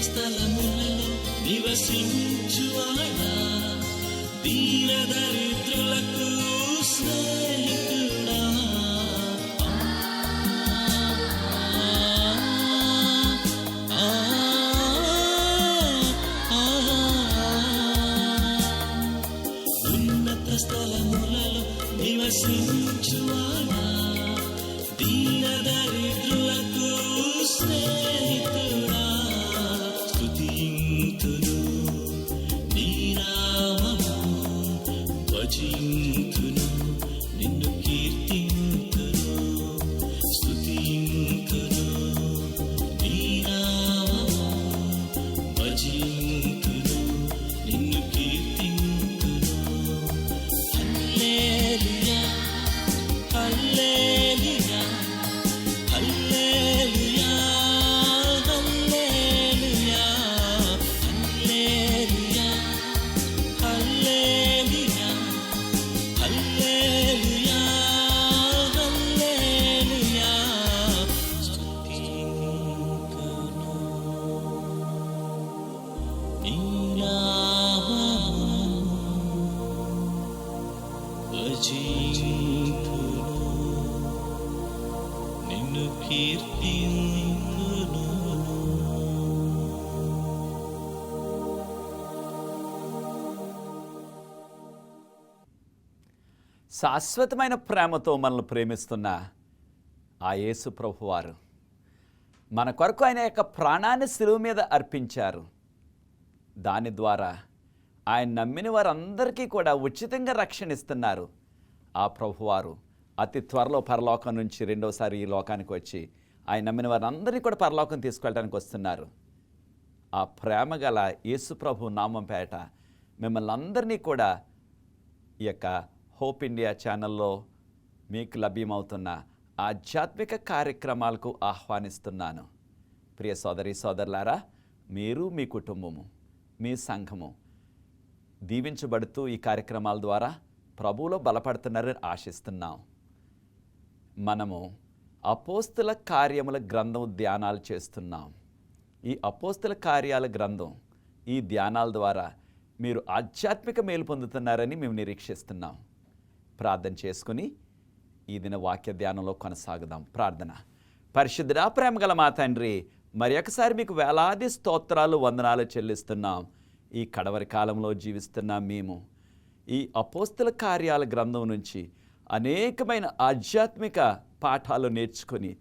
స్థలములలో నివసించువాడా, దీన దరిద్రులకు స్నేహితుడా. ఉన్నత స్థలములలో నివసించువాడా, దీన దరిద్రులకు స్నేహితుడా. స్తుతింతును నీ నామము, భజింతును నిన్ను కీర్తింతును. స్తుతింతును నీ నామము, భజింతును నిన్ను కీర్తింతును. హల్లెలూయా హల్లెలూయా హల్లెలూయా హల్లెలూయా హల్లెలూయా హల్లెలూయా హల్లెలూయా హల్లెలూయా. స్తుతింతును నీ నామము, భజింతును నిన్ను కీర్తింతును. శాశ్వతమైన ప్రేమతో మనల్ని ప్రేమిస్తున్న ఆ యేసు ప్రభువారు మన కొరకు ఆయన యొక్క ప్రాణాన్ని శిలువ మీద అర్పించారు. దాని ద్వారా ఆయన నమ్మిన వారందరికీ కూడా ఉచితంగా రక్షణ ఇస్తున్నారు. ఆ ప్రభువారు అతి త్వరలో పరలోకం నుంచి రెండోసారి ఈ లోకానికి వచ్చి ఆయన నమ్మిన వారందరినీ కూడా పరలోకం తీసుకెళ్ళడానికి వస్తున్నారు. ఆ ప్రేమ గల యేసు ప్రభు నామం పేట మిమ్మల్ని అందరినీ కూడా ఈ యొక్క హోప్ ఇండియా ఛానల్లో మీకు లభ్యమవుతున్న ఆధ్యాత్మిక కార్యక్రమాలకు ఆహ్వానిస్తున్నాను. ప్రియ సోదరి సోదరులారా, మీరు మీ కుటుంబము మీ సంఘము దీవించబడుతూ ఈ కార్యక్రమాల ద్వారా ప్రభువులో బలపడుతున్నారని ఆశిస్తున్నాం. మనము అపోస్తుల కార్యముల గ్రంథం ధ్యానాలు చేస్తున్నాం. ఈ అపోస్తుల కార్యాల గ్రంథం ఈ ధ్యానాల ద్వారా మీరు ఆధ్యాత్మిక మేలు పొందుతున్నారని మేము నిరీక్షిస్తున్నాం. ప్రార్థన చేసుకుని ఈ దిన వాక్య ధ్యానంలో కొనసాగుదాం. ప్రార్థన. పరిశుద్ధుడా, ప్రేమ గల మా తండ్రి, మరి ఒకసారి మీకు వేలాది స్తోత్రాలు వందనాలు చెల్లిస్తున్నాం. ఈ కడవరి కాలంలో జీవిస్తున్నాం మేము ఈ అపోస్తుల కార్యాల గ్రంథం నుంచి అనేకమైన ఆధ్యాత్మిక పాఠాలు నేర్చుకొని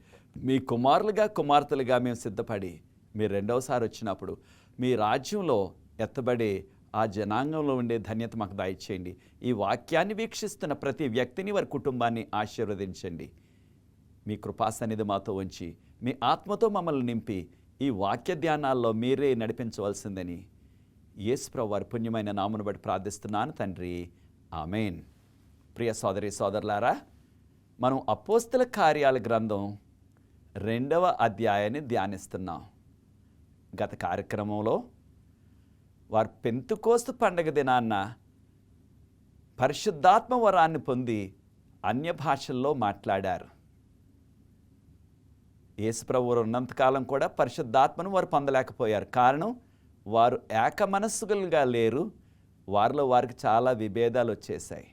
మీ కుమారులుగా కుమార్తెలుగా మేము సిద్ధపడి మీరు రెండవసారి వచ్చినప్పుడు మీ రాజ్యంలో ఎత్తబడే ఆ జనాంగంలో ఉండే ధన్యత మాకు దయచేయండి. ఈ వాక్యాన్ని వీక్షిస్తున్న ప్రతి వ్యక్తిని వారి కుటుంబాన్ని ఆశీర్వదించండి. మీ కృపా సన్నిధి మాతో ఉంచి మీ ఆత్మతో మమ్మల్ని నింపి ఈ వాక్య ధ్యానాల్లో మీరే నడిపించవలసిందని యేసు ప్రభువు వారి పుణ్యమైన నామమును బట్టి ప్రార్థిస్తున్నాను తండ్రి, ఆమేన్. ప్రియ సోదరి సోదరులారా, మనం అపోస్తల కార్యాల గ్రంథం 2వ అధ్యాయాన్ని ధ్యానిస్తున్నాం. గత కార్యక్రమంలో వారు పెంతుకోస్తు పండగ దినాన్న పరిశుద్ధాత్మ వరాన్ని పొంది అన్య భాషల్లో మాట్లాడారు. యేసుప్రభువు ఉన్నంతకాలం కూడా పరిశుద్ధాత్మను వారు పొందలేకపోయారు. కారణం, వారు ఏక మనస్సులుగా లేరు. వారిలో వారికి చాలా విభేదాలు వచ్చేసాయి.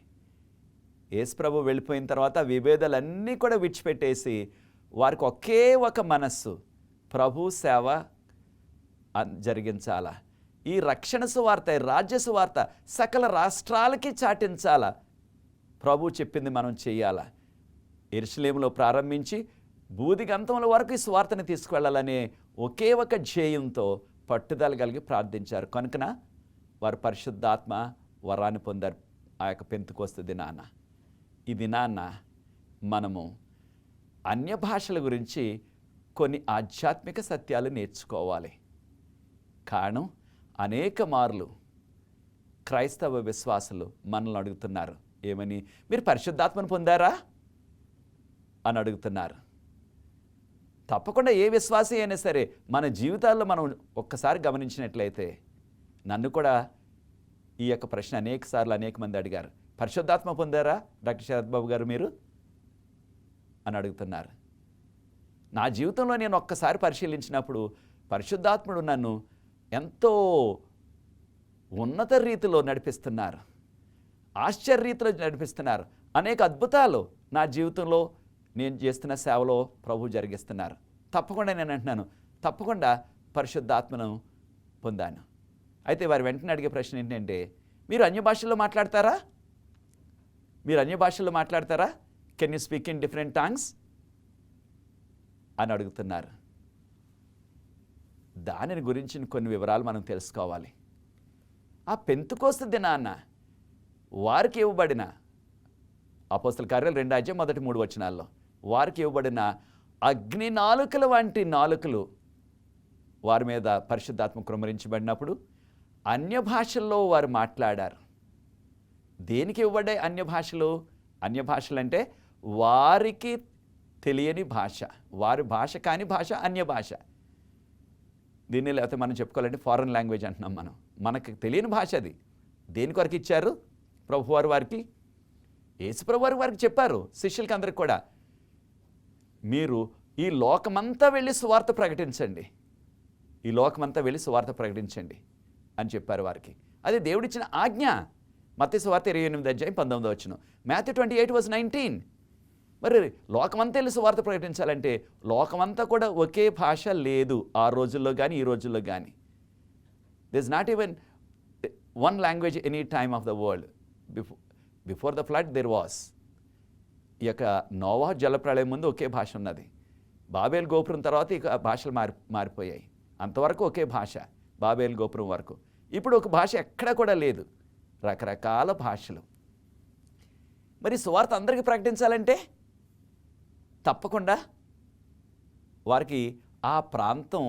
యేసుప్రభు వెళ్ళిపోయిన తర్వాత విభేదాలన్నీ కూడా విడిచిపెట్టేసి వారికి ఒకే ఒక మనస్సు, ప్రభు సేవ జరిగించాలా, ఈ రక్షణ సువార్త, రాజ్య సువార్త సకల రాష్ట్రాలకి చాటించాలా, ప్రభు చెప్పింది మనం చేయాలా, యెరూషలేములో ప్రారంభించి బూదిగంతముల వరకు ఈ సువార్తని తీసుకువెళ్ళాలనే ఒకే ఒక ధ్యేయంతో పట్టుదల కలిగి ప్రార్థించారు. కనుకన వారు పరిశుద్ధాత్మ వరాన్ని పొందారు ఆ యొక్క పెంతుకోస్తు దినాన. ఈ దినాన్న మనము అన్య భాషల గురించి కొన్ని ఆధ్యాత్మిక సత్యాలు నేర్చుకోవాలి. కారణం, అనేక మార్లు క్రైస్తవ విశ్వాసులు మనల్ని అడుగుతున్నారు, ఏమని, మీరు పరిశుద్ధాత్మను పొందారా అని అడుగుతున్నారు. తప్పకుండా ఏ విశ్వాసి అయినా సరే మన జీవితాల్లో మనం ఒక్కసారి గమనించినట్లయితే, నన్ను కూడా ఈ యొక్క ప్రశ్న అనేక సార్లు అనేక మంది అడిగారు, పరిశుద్ధాత్మ పొందారా డాక్టర్ శరత్ బాబు గారు మీరు అని అడుగుతున్నారు. నా జీవితంలో నేను ఒక్కసారి పరిశీలించినప్పుడు పరిశుద్ధాత్ముడు నన్ను ఎంతో ఉన్నత రీతిలో నడిపిస్తున్నారు, ఆశ్చర్య రీతిలో నడిపిస్తున్నారు. అనేక అద్భుతాలు నా జీవితంలో నేను చేస్తున్న సేవలో ప్రభు జరిగిస్తున్నారు. తప్పకుండా నేను అంటున్నాను, తప్పకుండా పరిశుద్ధాత్మను పొందాను. అయితే వారు వెంటనే అడిగే ప్రశ్న ఏంటంటే, మీరు అన్య భాషల్లో మాట్లాడతారా? మీరు అన్య భాషల్లో మాట్లాడతారా? Can you speak in different tongs అని అడుగుతున్నారు. దానిని గురించి కొన్ని వివరాలు మనం తెలుసుకోవాలి. ఆ పెంతెకోస్తు దినాన వారికి ఇవ్వబడిన అపోస్తల కార్యాలు 2:3 వారికి ఇవ్వబడిన అగ్ని నాలుకల వంటి నాలుకలు వారి మీద పరిశుద్ధాత్మ కృమ్మరించబడినప్పుడు అన్య భాషల్లో వారు మాట్లాడారు. దేనికి ఇవ్వబడ్డాయి అన్య భాషలు? అన్య భాషలు అంటే వారికి తెలియని భాష, వారి భాష కాని భాష అన్య భాష. దీన్ని లేకపోతే మనం చెప్పుకోవాలంటే ఫారెన్ లాంగ్వేజ్ అంటున్నాం మనం. మనకు తెలియని భాష అది. దేని కొరకు ఇచ్చారు? ప్రభువారు వారికి, యేసు ప్రభువారు వారికి చెప్పారు, శిష్యులకి అందరికి కూడా, మీరు ఈ లోకమంతా వెళ్ళి సువార్త ప్రకటించండి, ఈ లోకమంతా వెళ్ళి సువార్త ప్రకటించండి అని చెప్పారు వారికి. అది దేవుడిచ్చిన ఆజ్ఞ. మత్తయి సువార్త 28:19. మాథ్యూ 28:19. మరి లోకమంతా వెళ్ళి సువార్త ప్రకటించాలంటే లోకమంతా కూడా ఒకే భాష లేదు ఆ రోజుల్లో కానీ ఈ రోజుల్లో కానీ. There is not even one language any time of the world. Before the flood there was. ఈ యొక్క నోవహు జలప్రళయం ముందు ఒకే భాష ఉన్నది. బాబేల్ గోపురం తర్వాత ఇక భాషలు మారిపోయాయి. అంతవరకు ఒకే భాష, బాబేల్ గోపురం వరకు. ఇప్పుడు ఒక భాష ఎక్కడా కూడా లేదు, రకరకాల భాషలు. మరి సువార్త అందరికీ ప్రకటించాలంటే తప్పకుండా వారికి ఆ ప్రాంతం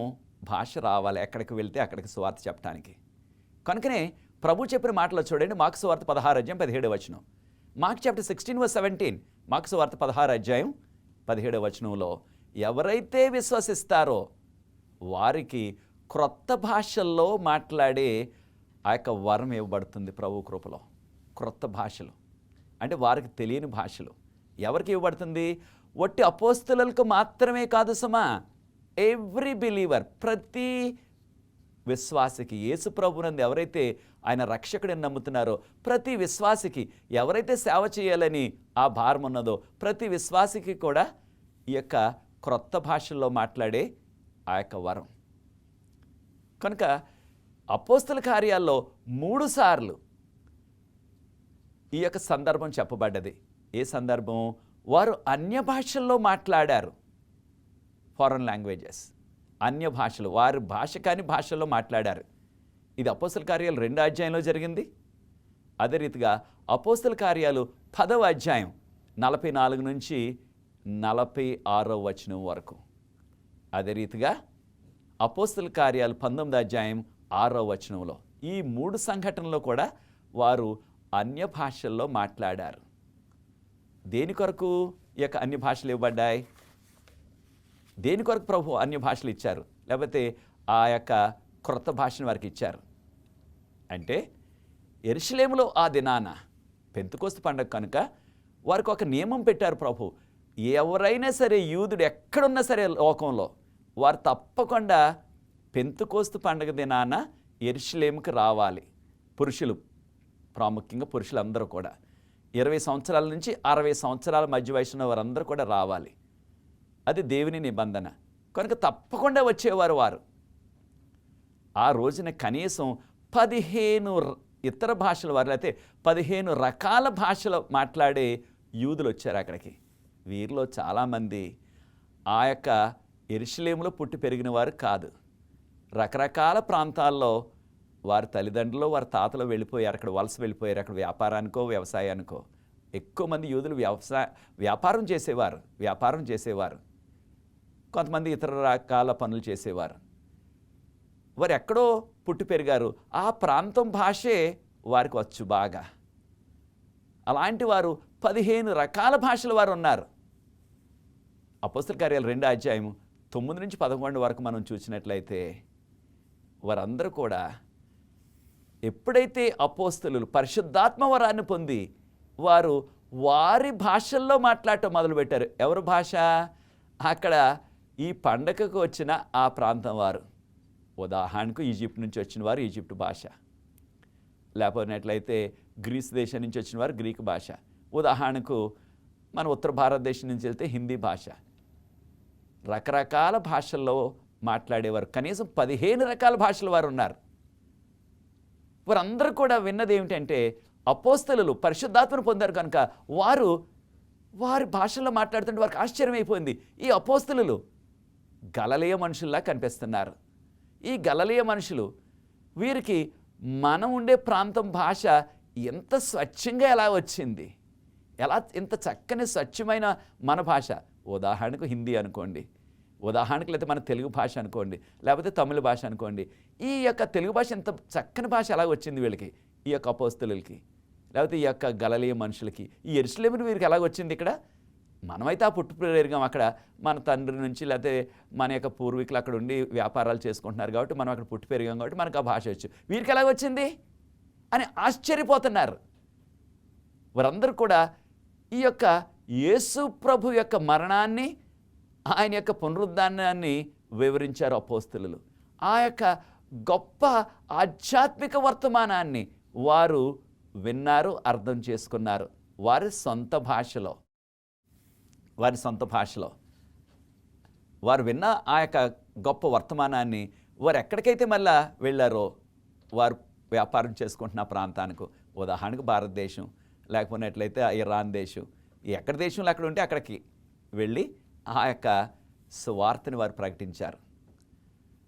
భాష రావాలి, ఎక్కడికి వెళ్తే అక్కడికి సువార్త చెప్పడానికి. కనుకనే ప్రభు చెప్పిన మాటలో చూడండి, మార్కు సువార్త 16:17. Mark chapter 16:17. మార్కు సువార్త 16:17 ఎవరైతే విశ్వసిస్తారో వారికి క్రొత్త భాషల్లో మాట్లాడే ఆ యొక్క వరం ఇవ్వబడుతుంది ప్రభు కృపలో. క్రొత్త భాషలు అంటే వారికి తెలియని భాషలు ఎవరికి ఇవ్వబడుతుంది? ఒట్టి అపోస్తలులకు మాత్రమే కాదు సుమా, ఎవ్రీ బిలీవర్, ప్రతి విశ్వాసికి, యేసు ప్రభునందు ఎవరైతే ఆయన రక్షకుడిని నమ్ముతున్నారో ప్రతి విశ్వాసికి, ఎవరైతే సేవ చేయాలని ఆ భారం ఉన్నదో ప్రతి విశ్వాసికి కూడా ఈ యొక్క క్రొత్త భాషల్లో మాట్లాడే ఆ యొక్క వరం. కనుక అపోస్తల కార్యాల్లో 3 సార్లు ఈ యొక్క సందర్భం చెప్పబడ్డది. ఏ సందర్భం? వారు అన్య భాషల్లో మాట్లాడారు, ఫారెన్ లాంగ్వేజెస్, అన్య భాషలు, వారి భాష కాని భాషల్లో మాట్లాడారు. ఇది అపోస్తల కార్యాలు 2 జరిగింది. అదే రీతిగా అపోస్తల కార్యాలు 10 44 నుంచి 46 వరకు. అదే రీతిగా అపోస్తల కార్యాలు 19:6 ఈ 3 సంఘటనలో కూడా వారు అన్య భాషల్లో మాట్లాడారు. దేని కొరకు ఈ యొక్క అన్య భాషలు ఇవ్వబడ్డాయి? దేని కొరకు ప్రభు అన్య భాషలు ఇచ్చారు, లేకపోతే ఆ యొక్క క్రొత్త భాషను వారికి ఇచ్చారు అంటే, యెరూషలేములో ఆ దినాన పెంతెకోస్తు పండుగ కనుక వారికి ఒక నియమం పెట్టారు ప్రభు. ఎవరైనా సరే, యూదుడు ఎక్కడున్నా సరే లోకంలో, వారు తప్పకుండా పెంతెకోస్తు పండుగ దినాన యెరూషలేముకి రావాలి. పురుషులు, ప్రాముఖ్యంగా పురుషులందరూ కూడా 20 సంవత్సరాల నుంచి 60 సంవత్సరాల మధ్య వయసున్న వారందరూ కూడా రావాలి. అది దేవుని నిబంధన. కనుక తప్పకుండా వచ్చేవారు వారు. ఆ రోజున కనీసం 15 ఇతర భాషల వారు, లేకపోతే 15 రకాల భాషలు మాట్లాడే యూదులు వచ్చారు అక్కడికి. వీరిలో చాలామంది ఆ యొక్క యెరూషలేములో పుట్టి పెరిగిన వారు కాదు. రకరకాల ప్రాంతాల్లో వారి తల్లిదండ్రులు, వారి తాతలు వెళ్ళిపోయారు, అక్కడ వలస వెళ్ళిపోయారు, అక్కడ వ్యాపారానికో వ్యవసాయానికో. ఎక్కువ మంది యూదులు వ్యాపారం చేసేవారు. కొంతమంది ఇతర రకాల పనులు చేసేవారు. వారు ఎక్కడో పుట్టి పెరిగారు, ఆ ప్రాంతం భాషే వారికి వచ్చు బాగా. అలాంటి వారు 15 రకాల భాషల వారు ఉన్నారు. అపోస్తల కార్యాలు 2:9 నుంచి 11 వరకు మనం చూసినట్లయితే వారందరూ కూడా ఎప్పుడైతే అపోస్తలులు పరిశుద్ధాత్మ వరాన్ని పొంది వారు వారి భాషల్లో మాట్లాడటం మొదలుపెట్టారు. ఎవరి భాష? అక్కడ ఈ పండగకు వచ్చిన ఆ ప్రాంతం వారు, ఉదాహరణకు ఈజిప్ట్ నుంచి వచ్చిన వారు ఈజిప్ట్ భాష, లేకపోయినట్లయితే గ్రీస్ దేశం నుంచి వచ్చిన వారు గ్రీక్ భాష, ఉదాహరణకు మన ఉత్తర భారతదేశం నుంచి వెళ్తే హిందీ భాష. రకరకాల భాషల్లో మాట్లాడేవారు, కనీసం 15 రకాల భాషల వారు ఉన్నారు. వారందరూ కూడా విన్నది ఏమిటంటే అపోస్తలులు పరిశుద్ధాత్మను పొందారు కనుక వారి భాషల్లో మాట్లాడుతుంటే వారికి ఆశ్చర్యమైపోయింది. ఈ అపోస్తలులు గలిలయ మనుషుల్లా కనిపిస్తున్నారు. ఈ గలిలయ మనుషులు వీరికి మనం ఉండే ప్రాంతం భాష ఎంత స్వచ్ఛంగా ఎలా వచ్చింది, ఎలా ఇంత చక్కని స్వచ్ఛమైన మన భాష. ఉదాహరణకు హిందీ అనుకోండి, ఉదాహరణకు లేకపోతే మన తెలుగు భాష అనుకోండి, లేకపోతే తమిళ భాష అనుకోండి. ఈ యొక్క తెలుగు భాష ఎంత చక్కని భాష ఎలా వచ్చింది వీళ్ళకి, ఈ యొక్క అపోస్తలులకి, లేకపోతే ఈ యొక్క గలిలయ మనుషులకి, ఈ యెరూషలేము వీరికి ఎలాగ వచ్చింది. ఇక్కడ మనమైతే ఆ పుట్టు పెరిగాం, అక్కడ మన తండ్రి నుంచి లేకపోతే మన యొక్క పూర్వీకులు అక్కడ ఉండి వ్యాపారాలు చేసుకుంటున్నారు కాబట్టి మనం అక్కడ పుట్టి పెరిగాం కాబట్టి మనకు ఆ భాష వచ్చు. వీరికి ఎలాగ వచ్చింది అని ఆశ్చర్యపోతున్నారు. వారందరూ కూడా ఈ యొక్క యేసు ప్రభు యొక్క మరణాన్ని, ఆయన యొక్క పునరుద్ధానాన్ని వివరించారు అపోస్తలులు. ఆ యొక్క గొప్ప ఆధ్యాత్మిక వర్తమానాన్ని వారు విన్నారు, అర్థం చేసుకున్నారు వారి సొంత భాషలో. వారు విన్న ఆ యొక్క గొప్ప వర్తమానాన్ని వారు ఎక్కడికైతే మళ్ళా వెళ్ళారో, వారు వ్యాపారం చేసుకుంటున్న ప్రాంతానికి, ఉదాహరణకు భారతదేశం, లేకపోయినట్లయితే ఇరాన్ దేశం, ఎక్కడి దేశంలో అక్కడ ఉంటే అక్కడికి వెళ్ళి ఆ యొక్క సువార్తని వారు ప్రకటించారు.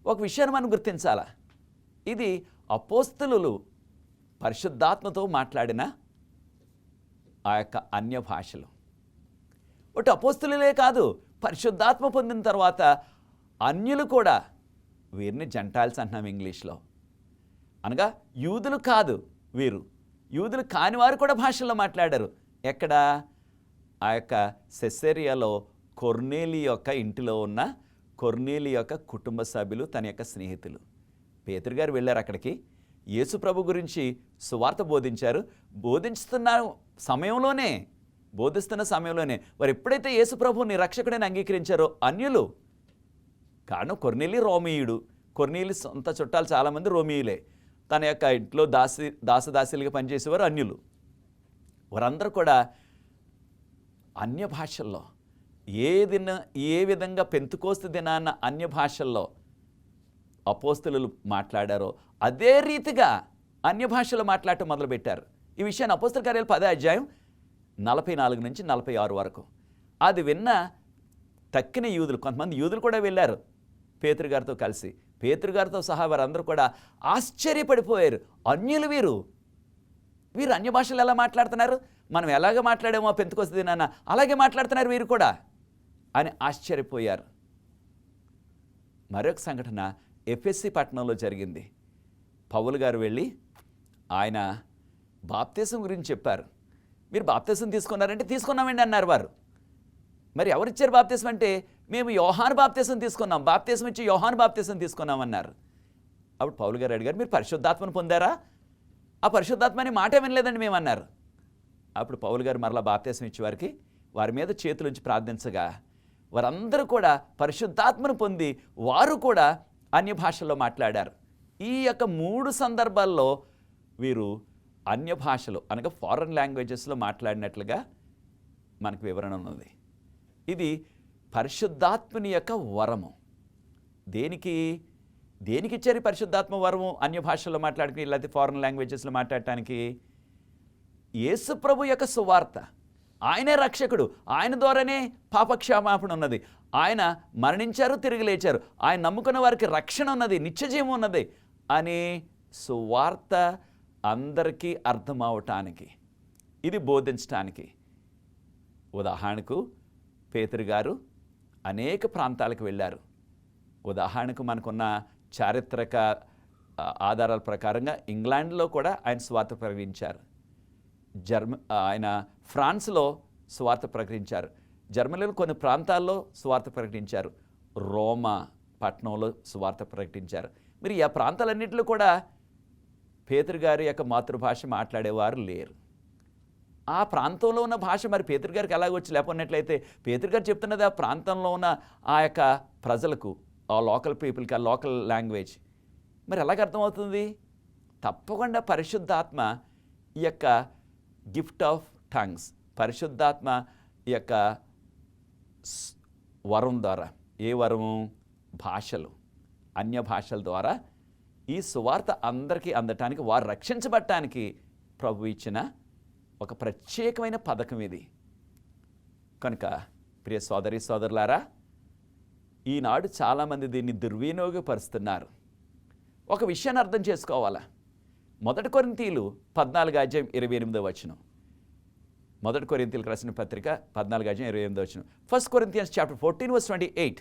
ఒక విషయాన్ని మనం గుర్తించాలా, ఇది అపోస్తలులు పరిశుద్ధాత్మతో మాట్లాడిన ఆ యొక్క అన్య భాషలు. ఒకటి అపోస్తలులే కాదు, పరిశుద్ధాత్మ పొందిన తర్వాత అన్యులు కూడా, వీరిని జెంటైల్స్ అంటున్నాం ఇంగ్లీష్లో, అనగా యూదులు కాదు వీరు, యూదులు కాని వారు కూడా భాషల్లో మాట్లాడారు. ఎక్కడ? ఆ యొక్క సెసరియాలో కొర్నేలి యొక్క ఇంటిలో ఉన్న కొర్నేలి యొక్క కుటుంబ సభ్యులు, తన యొక్క స్నేహితులు. పేతురు గారు వెళ్ళారు అక్కడికి, యేసు ప్రభు గురించి సువార్త బోధించారు. బోధిస్తున్న సమయంలోనే వారు ఎప్పుడైతే యేసు ప్రభువుని రక్షకుడని అంగీకరించారో అన్యులు, కారణం కొర్నేలి రోమీయుడు, కొర్నేలి సొంత చుట్టాలు చాలామంది రోమీయులే, తన యొక్క ఇంట్లో దాసదాసీలుగా పనిచేసేవారు అన్యులు. వారందరూ కూడా అన్య భాషల్లో ఏ విధంగా పెంతుకోస్తు దినాన్న అన్య భాషల్లో అపోస్తలులు మాట్లాడారో అదే రీతిగా అన్య భాషలో మాట్లాడటం మొదలుపెట్టారు. ఈ విషయాన్ని అపోస్తల కార్యాలు 10వ అధ్యాయం 44 నుంచి 46 వరకు. అది విన్న తక్కిన యూదులు, కొంతమంది యూదులు కూడా వెళ్ళారు పేతురు గారితో కలిసి. పేతురు గారితో సహా వారందరూ కూడా ఆశ్చర్యపడిపోయారు. అన్యులు వీరు అన్య భాషలు ఎలా మాట్లాడుతున్నారు, మనం ఎలాగ మాట్లాడామో పెంతుకోస్తు దినాన్న అలాగే మాట్లాడుతున్నారు వీరు కూడా అని ఆశ్చర్యపోయారు. మరొక సంఘటన ఎఫెసీ పట్టణంలో జరిగింది. పౌలు గారు వెళ్ళి ఆయన బాప్తిసం గురించి చెప్పారు. మీరు బాప్తిసం తీసుకున్నారంటే తీసుకున్నామండి అన్నారు వారు. మరి ఎవరిచ్చారు బాప్తిసం అంటే, మేము యోహాను బాప్తిసం తీసుకున్నాం, బాప్తిసం ఇచ్చి యోహాను బాప్తిసం తీసుకున్నామన్నారు. అప్పుడు పౌలు గారు అడిగారు, మీరు పరిశుద్ధాత్మను పొందారా? ఆ పరిశుద్ధాత్మ అని మాటే వినలేదండి మేము అన్నారు. అప్పుడు పౌలు గారు మరలా బాప్తిసం ఇచ్చేవారికి వారి మీద చేతులుంచి ప్రార్థించగా వారందరూ కూడా పరిశుద్ధాత్మను పొంది వారు కూడా అన్య భాషల్లో మాట్లాడారు. ఈ యొక్క 3 సందర్భాల్లో వీరు అన్య భాషలు అనగా ఫారెన్ లాంగ్వేజెస్లో మాట్లాడినట్లుగా మనకు వివరణ ఉన్నది. ఇది పరిశుద్ధాత్మని యొక్క వరము. దేనికి ఇచ్చారు పరిశుద్ధాత్మ వరము? అన్య భాషల్లో మాట్లాడుకుని లేకపోతే ఫారెన్ లాంగ్వేజెస్లో మాట్లాడటానికి. యేసు ప్రభు యొక్క సువార్త, ఆయనే రక్షకుడు, ఆయన ద్వారానే పాపక్షమాపణ ఉన్నది, ఆయన మరణించారు తిరిగి లేచారు, ఆయన నమ్ముకున్న వారికి రక్షణ ఉన్నది, నిత్యజీవం ఉన్నది అని సువార్త అందరికీ అర్థమవటానికి, ఇది బోధించటానికి. ఉదాహరణకు పేతురు గారు అనేక ప్రాంతాలకు వెళ్ళారు. ఉదాహరణకు మనకున్న చారిత్రక ఆధారాల ప్రకారంగా ఇంగ్లాండ్లో కూడా ఆయన సువార్త ప్రకటించారు. ఆయన ఫ్రాన్స్లో సువార్త ప్రకటించారు. జర్మనీలో కొన్ని ప్రాంతాల్లో సువార్త ప్రకటించారు. రోమా పట్టణంలో సువార్త ప్రకటించారు. మరి ఆ ప్రాంతాలన్నింటిలో కూడా పేతురు గారి యొక్క మాతృభాష మాట్లాడేవారు లేరు. ఆ ప్రాంతంలో ఉన్న భాష మరి పేతురు గారికి ఎలాగొచ్చి లేకపోయినట్లయితే పేతురు గారు చెప్తున్నది ఆ ప్రాంతంలో ఉన్న ఆ యొక్క ప్రజలకు, ఆ లోకల్ పీపుల్కి ఆ లోకల్ లాంగ్వేజ్ మరి ఎలాగ అర్థమవుతుంది? తప్పకుండా పరిశుద్ధాత్మ ఈ యొక్క గిఫ్ట్ ఆఫ్ టంగ్స్, పరిశుద్ధాత్మ ఈ యొక్క వరం ద్వారా, ఏ వరము? భాషలు, అన్య భాషల ద్వారా ఈ సువార్త అందరికీ అందటానికి, వారు రక్షించబడటానికి ప్రభు ఇచ్చిన ఒక ప్రత్యేకమైన పథకం ఇది. కనుక ప్రియ సోదరి సోదరులారా, ఈనాడు చాలామంది దీన్ని దుర్వినియోగపరుస్తున్నారు. ఒక విషయాన్ని అర్థం చేసుకోవాలా. 1 కొరింథీయులు 14:28 1 కొరింథీయులకు రాసిన పత్రిక 14:28 1 కొరింథియన్స్ చాప్టర్ 14:28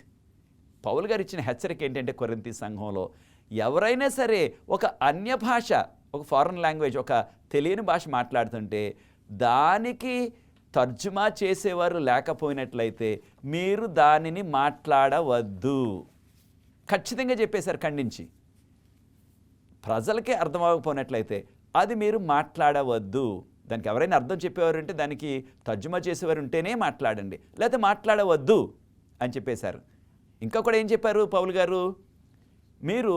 పౌలు గారు ఇచ్చిన హెచ్చరిక ఏంటంటే, కొరింథీ సంఘంలో ఎవరైనా సరే ఒక అన్య భాష, ఒక ఫారెన్ లాంగ్వేజ్, ఒక తెలియని భాష మాట్లాడుతుంటే దానికి తర్జుమా చేసేవారు లేకపోయినట్లయితే మీరు దానిని మాట్లాడవద్దు. ఖచ్చితంగా చెప్పేశారు ఖండించి. ప్రజలకే అర్థం అవ్వకపోయినట్లయితే అది మీరు మాట్లాడవద్దు. దానికి ఎవరైనా అర్థం చెప్పేవారు అంటే, దానికి తర్జుమా చేసేవారు ఉంటేనే మాట్లాడండి, లేకపోతే మాట్లాడవద్దు అని చెప్పేశారు. ఇంకా కూడా ఏం చెప్పారు పౌలు గారు? మీరు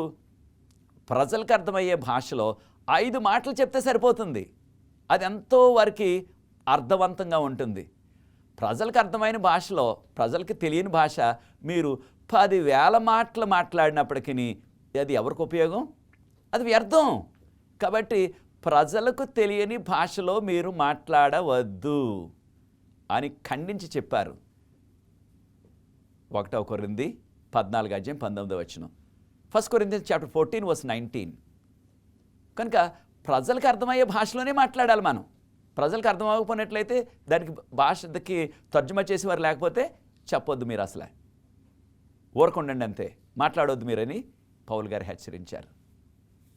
ప్రజలకు అర్థమయ్యే భాషలో 5 మాటలు చెప్తే సరిపోతుంది. అది ఎంతో వారికి అర్థవంతంగా ఉంటుంది. ప్రజలకు అర్థమైన భాషలో, ప్రజలకు తెలియని భాష మీరు 10,000 మాటలు మాట్లాడినప్పటికీ అది ఎవరికి ఉపయోగం? అది వ్యర్థం. కాబట్టి ప్రజలకు తెలియని భాషలో మీరు మాట్లాడవద్దు అని ఖండించి చెప్పారు. 1 కొరింథీ 14:19 1 కొరింథియన్స్ చాప్టర్ 14:19 కనుక ప్రజలకు అర్థమయ్యే భాషలోనే మాట్లాడాలి మనం. ప్రజలకు అర్థం అవ్వకపోయినట్లయితే దానికి భాషకి తర్జుమా చేసేవారు లేకపోతే చెప్పొద్దు, మీరు అసలే ఊరకుండండి, అంతే, మాట్లాడొద్దు మీరని పౌలు గారు హెచ్చరించారు.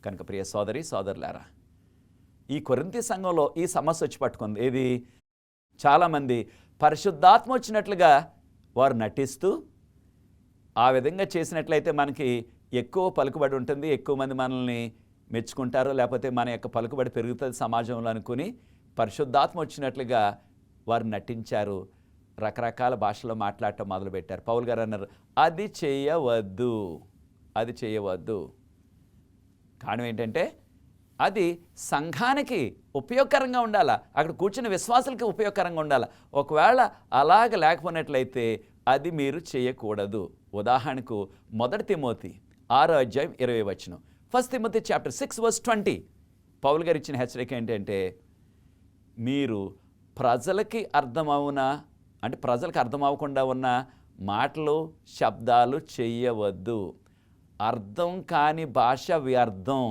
కనుక ప్రియ సోదరి సోదరులారా, ఈ కొరింథీ సంఘంలో ఈ సమస్య వచ్చి పట్టుకుంది. ఏది? చాలామంది పరిశుద్ధాత్మ వచ్చినట్లుగా వారు నటిస్తూ, ఆ విధంగా చేసినట్లయితే మనకి ఎక్కువ పలుకుబడి ఉంటుంది, ఎక్కువ మంది మనల్ని మెచ్చుకుంటారు, లేకపోతే మన యొక్క పలుకుబడి పెరుగుతుంది సమాజంలో అనుకుని పరిశుద్ధాత్మ వచ్చినట్లుగా వారు నటించారు. రకరకాల భాషలో మాట్లాడటం మొదలుపెట్టారు. పౌలు గారు అన్నారు, అది చేయవద్దు, అది చేయవద్దు. కారణం ఏంటంటే అది సంఘానికి ఉపయోగకరంగా ఉండాలా, అక్కడ కూర్చున్న విశ్వాసులకి ఉపయోగకరంగా ఉండాలా. ఒకవేళ అలాగ లేకపోయినట్లయితే అది మీరు చేయకూడదు. ఉదాహరణకు 1 తిమోతి 6:20 1 తిమోతి చాప్టర్ 6:20 పౌలు గారు ఇచ్చిన హెచ్చరిక ఏంటంటే, మీరు ప్రజలకి అర్థమవునా అంటే ప్రజలకు అర్థం అవ్వకుండా ఉన్న మాటలు, శబ్దాలు చెయ్యవద్దు. అర్థం కాని భాష వ్యర్థం.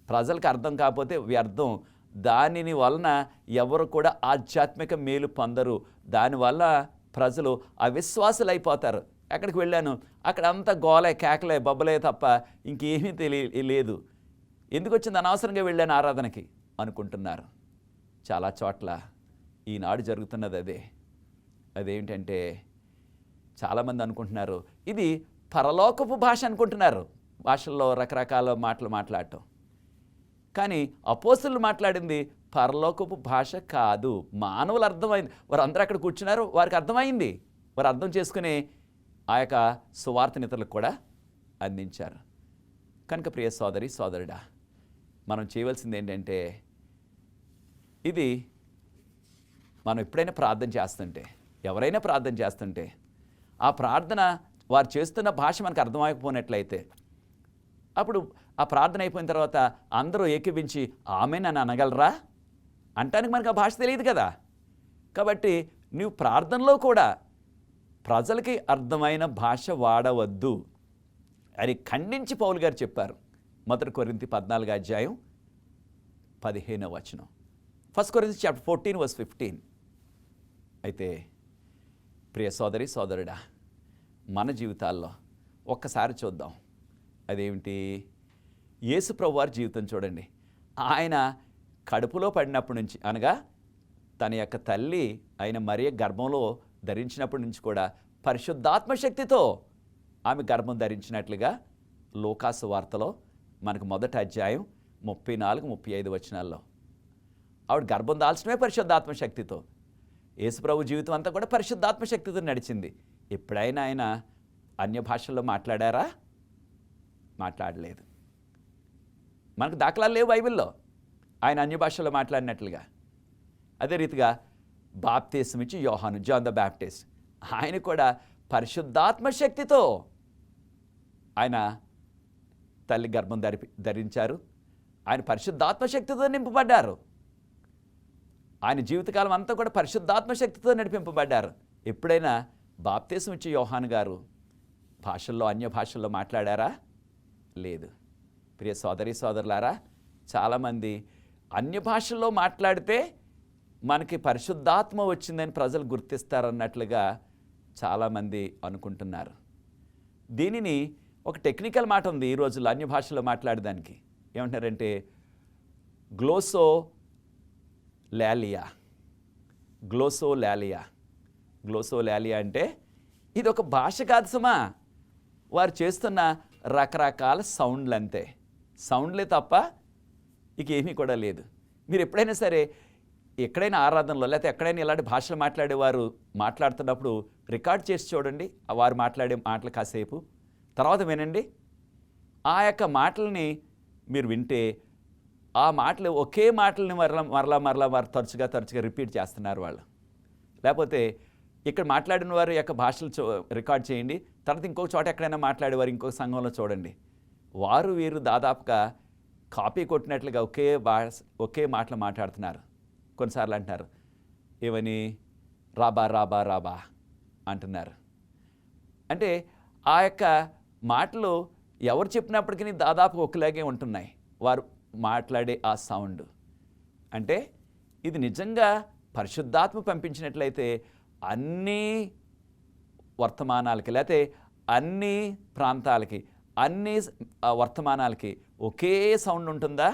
ప్రజలకు అర్థం కాకపోతే వ్యర్థం. దానిని వలన ఎవరు కూడా ఆధ్యాత్మిక మేలు పొందరు. దానివల్ల ప్రజలు అవిశ్వాసులు అయిపోతారు. ఎక్కడికి వెళ్ళాను, అక్కడ అంతా గోలే, కేకలే, బొబ్బలే తప్ప ఇంకేమీ లేదు. ఎందుకు వచ్చింది, అనవసరంగా వెళ్ళాను ఆరాధనకి అనుకుంటున్నారు. చాలా చోట్ల ఈనాడు జరుగుతున్నది అదే. అదేంటంటే చాలామంది అనుకుంటున్నారు ఇది పరలోకపు భాష అనుకుంటున్నారు. భాషల్లో రకరకాల మాటలు మాట్లాడటం. కానీ అపోస్తులు మాట్లాడింది పరలోకపు భాష కాదు, మానవులు అర్థమైంది. వారందరూ అక్కడ కూర్చున్నారు, వారికి అర్థమైంది. వారు అర్థం చేసుకుని ఆ యొక్క సువార్తని ఇతరులకు కూడా అందించారు. కనుక ప్రియ సోదరి సోదరుడా, మనం చేయవలసింది ఏంటంటే, ఇది మనం ఎప్పుడైనా ప్రార్థన చేస్తుంటే, ఎవరైనా ప్రార్థన చేస్తుంటే, ఆ ప్రార్థన వారు చేస్తున్న భాష మనకు అర్థమైపోయినట్లయితే, అప్పుడు ఆ ప్రార్థన అయిపోయిన తర్వాత అందరూ ఏకీభించి ఆమెన్ అని అనగలరా? అంటానికి మనకు ఆ భాష తెలియదు కదా. కాబట్టి నువ్వు ప్రార్థనలో కూడా ప్రజలకి అర్థమైన భాష వాడవద్దు అని ఖండించి పౌలు గారు చెప్పారు. 1 కొరింథీ 14:15 1 కొరింథీ చాప్టర్ 14:15 అయితే ప్రియ సోదరి సోదరుడా, మన జీవితాల్లో ఒక్కసారి చూద్దాం. అదేమిటి? యేసు ప్రభు వారి జీవితం చూడండి. ఆయన కడుపులో పడినప్పటి నుంచి, అనగా తన యొక్క తల్లి అయిన మరియ గర్భంలో ధరించినప్పటి నుంచి కూడా పరిశుద్ధాత్మ శక్తితో ఆమె గర్భం ధరించినట్లుగా లూకాసు వార్తలో మనకు 1వ అధ్యాయం 34-35 ఆవిడ గర్భం దాల్చడమే పరిశుద్ధాత్మ శక్తితో. యేసుప్రభు జీవితం అంతా కూడా పరిశుద్ధాత్మ శక్తితో నడిచింది. ఎప్పుడైనా ఆయన అన్య భాషల్లో మాట్లాడారా? మాట్లాడలేదు. మనకు దాఖలాలు లేవు బైబిల్లో ఆయన అన్య భాషలో మాట్లాడినట్లుగా. అదే రీతిగా బాప్తీసం ఇచ్చి యోహాను, జాన్ ద బ్యాప్టిస్ట్, ఆయన కూడా పరిశుద్ధాత్మ శక్తితో ఆయన తల్లి గర్భం ధరించారు. ఆయన పరిశుద్ధాత్మ శక్తితో నింపబడ్డారు. ఆయన జీవితకాలం అంతా కూడా పరిశుద్ధాత్మ శక్తితో నడిపింపబడ్డారు. ఎప్పుడైనా బాప్తీసం ఇచ్చి యోహాను గారు భాషల్లో, అన్య భాషల్లో మాట్లాడారా? లేదు. ప్రియ సోదరి సోదరులారా, చాలామంది అన్య భాషల్లో మాట్లాడితే మనకి పరిశుద్ధాత్మ వచ్చిందని ప్రజలు గుర్తిస్తారన్నట్లుగా చాలామంది అనుకుంటున్నారు. దీనిని ఒక టెక్నికల్ మాట ఉంది ఈ రోజుల్లో అన్య భాషలో మాట్లాడడానికి. ఏమంటారంటే గ్లోసోలాలియా. గ్లోసోలాలియా అంటే ఇది ఒక భాష కాదు సుమా, వారు చేస్తున్న రకరకాల సౌండ్లు అంతే. సౌండ్లే తప్ప ఇక ఏమీ కూడా లేదు. మీరు ఎప్పుడైనా సరే ఎక్కడైనా ఆరాధనలో లేకపోతే ఎక్కడైనా ఇలాంటి భాషలు మాట్లాడేవారు మాట్లాడుతున్నప్పుడు రికార్డ్ చేసి చూడండి వారు మాట్లాడే మాటలు కాసేపు, తర్వాత వినండి. ఆ యొక్క మాటల్ని మీరు వింటే ఆ మాటలు ఒకే మాటల్ని మరలా వారు తరచుగా రిపీట్ చేస్తున్నారు వాళ్ళు. లేకపోతే ఇక్కడ మాట్లాడిన వారి యొక్క భాషలు రికార్డ్ చేయండి, తర్వాత ఇంకొక చోట ఎక్కడైనా మాట్లాడేవారు ఇంకొక సంఘంలో చూడండి. వారు వీరు దాదాపుగా కాపీ కొట్టినట్లుగా ఒకే మాటలు మాట్లాడుతున్నారు. కొన్నిసార్లు అంటారు ఏమని, రాబా అంటున్నారు. అంటే ఆ యొక్క మాటలు ఎవరు చెప్పినప్పటికీ దాదాపు ఒకలాగే ఉంటున్నాయి వారు మాట్లాడే ఆ సౌండ్. అంటే ఇది నిజంగా పరిశుద్ధాత్మ పంపించినట్లయితే అన్ని వర్తమానాలకి లేకపోతే అన్ని ప్రాంతాలకి అన్ని వర్తమానాలకి ఒకే సౌండ్ ఉంటుందా?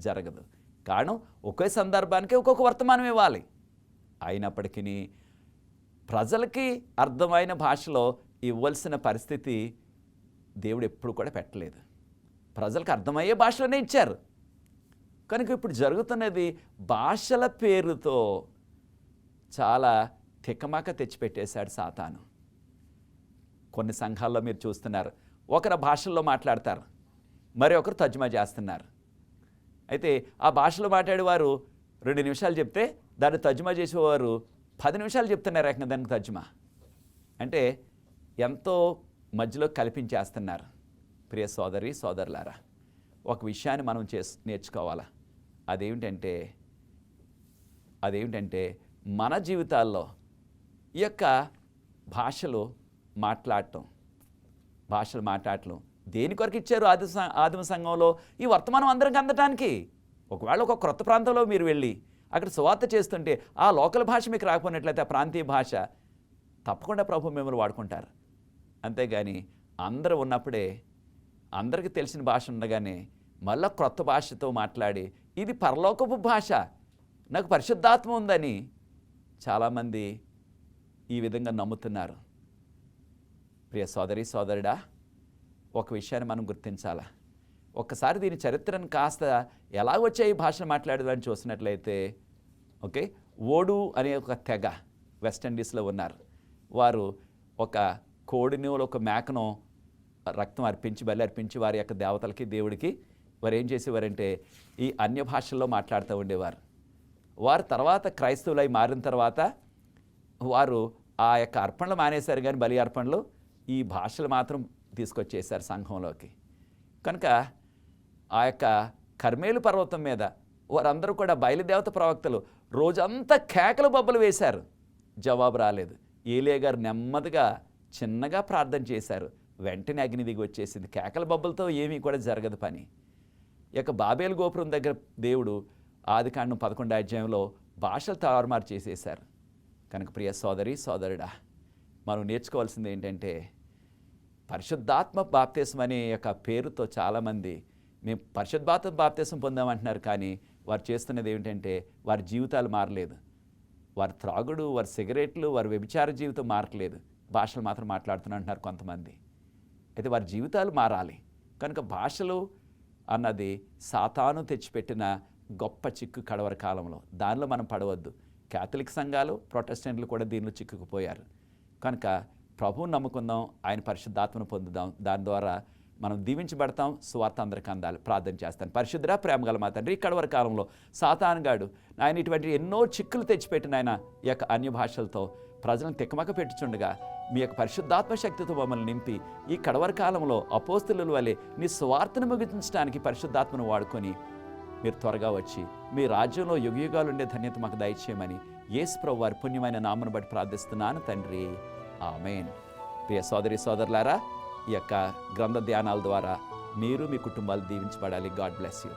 జరగదు. కారణం ఒకే సందర్భానికి ఒక్కొక్క వర్తమానం ఇవ్వాలి. అయినప్పటికీ ప్రజలకి అర్థమైన భాషలో ఇవ్వాల్సిన పరిస్థితి దేవుడు ఎప్పుడు కూడా పెట్టలేదు. ప్రజలకు అర్థమయ్యే భాషలోనే ఇచ్చారు. కనుక ఇప్పుడు జరుగుతున్నది భాషల పేరుతో చాలా తికమక తెచ్చిపెట్టేశాడు సాతాను. కొన్ని సంఘాల్లో మీరు చూస్తున్నారు, ఒకరు భాషల్లో మాట్లాడతారు, మరి ఒకరు తర్జుమా చేస్తున్నారు. అయితే ఆ భాషలో మాట్లాడేవారు 2 నిమిషాలు చెప్తే దాన్ని తర్జుమా చేసేవారు 10 నిమిషాలు చెప్తున్నారు ఏకంగా దానికి తర్జుమా. అంటే ఎంతో మధ్యలో కల్పించేస్తున్నారు. ప్రియ సోదరి సోదరులారా, ఒక విషయాన్ని మనం నేర్చుకోవాలా. అదేమిటంటే మన జీవితాల్లో ఈ యొక్క భాషలు మాట్లాడటం దేని కొరకు ఇచ్చారు? ఆదిమ సంఘంలో ఈ వర్తమానం అందరికి అందటానికి. ఒకవేళ ఒక క్రొత్త ప్రాంతంలో మీరు వెళ్ళి అక్కడ సువార్త చేస్తుంటే ఆ లోకల్ భాష మీకు రాకపోయినట్లయితే ఆ ప్రాంతీయ భాష తప్పకుండా ప్రభు మిమ్మల్ని వాడుకుంటారు. అంతేగాని అందరూ ఉన్నప్పుడే అందరికీ తెలిసిన భాష ఉండగానే మళ్ళీ క్రొత్త భాషతో మాట్లాడి ఇది పరలోకపు భాష, నాకు పరిశుద్ధాత్మ ఉందని చాలామంది ఈ విధంగా నమ్ముతున్నారు. ప్రియ సోదరి సోదరుడా, ఒక విషయాన్ని మనం గుర్తించాలా. ఒక్కసారి దీని చరిత్రను కాస్త ఎలా వచ్చాయి ఈ భాషను మాట్లాడేదని చూసినట్లయితే, ఓడు అనే ఒక తెగ వెస్ట్ ఇండీస్లో ఉన్నారు. వారు ఒక కోడిని ఒక మేకను రక్తం బలి అర్పించి వారి యొక్క దేవతలకి దేవుడికి వారు ఏం చేసేవారంటే ఈ అన్య భాషల్లో మాట్లాడుతూ ఉండేవారు. వారు తర్వాత క్రైస్తవులై మారిన తర్వాత వారు ఆ యొక్క అర్పణలు మానేశారు, కానీ బలి అర్పణలు ఈ భాషలు మాత్రం తీసుకొచ్చేసారు సంఘంలోకి. కనుక ఆ యొక్క కర్మేలు పర్వతం మీద వారందరూ కూడా బయలుదేవత ప్రవక్తలు రోజంతా కేకలు బొబ్బలు వేశారు, జవాబు రాలేదు. ఏలియా గారు నెమ్మదిగా చిన్నగా ప్రార్థన చేశారు, వెంటనే అగ్ని దిగి వచ్చేసింది. కేకల బొబ్బలతో ఏమీ కూడా జరగదు పని. ఇక బాబేలు గోపురం దగ్గర దేవుడు ఆదికాండం 11వ అధ్యాయంలో భాషలు తారుమారు చేసేశారు. కనుక ప్రియ సోదరి సోదరుడా, మనం నేర్చుకోవాల్సింది ఏంటంటే పరిశుద్ధాత్మ బాప్తిసం అనే యొక్క పేరుతో చాలామంది మేము పరిశుద్ధాత్మ బాప్తిసం పొందామంటున్నారు, కానీ వారు చేస్తున్నది ఏమిటంటే వారి జీవితాలు మారలేదు. వారి త్రాగుడు, వారి సిగరెట్లు, వారి వ్యభిచార జీవితం మారట్లేదు, భాషలు మాత్రం మాట్లాడుతున్నారు కొంతమంది. అయితే వారి జీవితాలు మారాలి. కనుక భాషలు అన్నది సాతాను తెచ్చిపెట్టిన గొప్ప చిక్కు కడవరి కాలంలో. దానిలో మనం పడవద్దు. కేథలిక్ సంఘాలు, ప్రొటెస్టెంట్లు కూడా దీనిలో చిక్కుకుపోయారు. కనుక ప్రభువుని నమ్ముకుందాం, ఆయన పరిశుద్ధాత్మను పొందుదాం. దాని ద్వారా మనం దీవించబడతాం. సువార్త అందరికీ అందాలి. ప్రార్థన చేస్తాను. పరిశుద్ధ ప్రేమగల మా తండ్రి, కడవరి కాలంలో సాతానుగాడు ఆయన ఇటువంటి ఎన్నో చిక్కులు తెచ్చిపెట్టిన ఆయన ఈ యొక్క అన్య భాషలతో ప్రజలను తిక్కమక పెట్టుచుండగా మీ యొక్క పరిశుద్ధాత్మ శక్తితో మమ్మల్ని నింపి ఈ కడవరి కాలంలో అపోస్తలుల వలె నీ సువార్తను ముగించడానికి పరిశుద్ధాత్మను వాడుకొని మీరు త్వరగా వచ్చి మీ రాజ్యంలో యుగయుగాలు ఉండే ధన్యత మాకు దయచేయమని యేసు ప్రభువు వారి పుణ్యమైన నామను బట్టి ప్రార్థిస్తున్నాను తండ్రి. ఆమేన్. ప్రియ సోదరి సోదరులారా, ఈ యొక్క గ్రంథ ధ్యానాల ద్వారా మీరు మీ కుటుంబాలు దీవించబడాలి. God bless you.